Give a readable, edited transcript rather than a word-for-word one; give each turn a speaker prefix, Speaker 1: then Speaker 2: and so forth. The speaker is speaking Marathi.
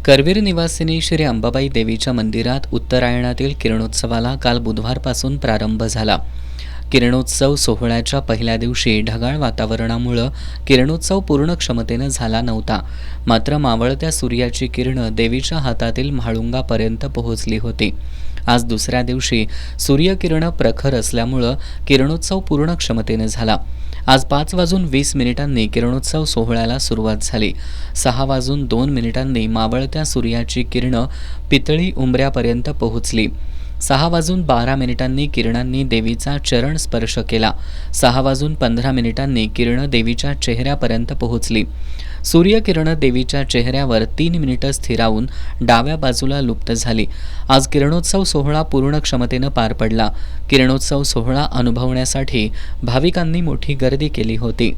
Speaker 1: करवीर निवासिनी श्री अंबाबाई देवीच्या मंदिरात उत्तरायणातील किरणोत्सवाला काल बुधवारपासून प्रारंभ झाला। किरणोत्सव सोहळ्याच्या पहिल्या दिवशी ढगाळ वातावरणामुळे किरणोत्सव पूर्ण क्षमतेने झाला नव्हता। मात्र मावळत्या सूर्याची किरणं देवीच्या हातातील म्हाळुंगापर्यंत पोहोचली होती। आज दुसऱ्या दिवशी सूर्यकिरणं प्रखर असल्यामुळे किरणोत्सव पूर्ण क्षमतेने झाला। आज 5:20 किरणोत्सव सोहळ्याला सुरुवात झाली। 6:02 मावळत्या सूर्याची किरणं पितळी उंबऱ्यापर्यंत पोहोचली। 6:12 किरणांनी देवीचा चरण स्पर्श केला। 6:15 किरणं देवीच्या चेहऱ्यापर्यंत पोहोचली। सूर्यकिरणं देवीच्या चेहऱ्यावर 3 मिनिटं स्थिरावून डाव्या बाजूला लुप्त झाली। आज किरणोत्सव सोहळा पूर्ण क्षमतेनं पार पडला। किरणोत्सव सोहळा अनुभवण्यासाठी भाविकांनी मोठी गर्दी केली होती।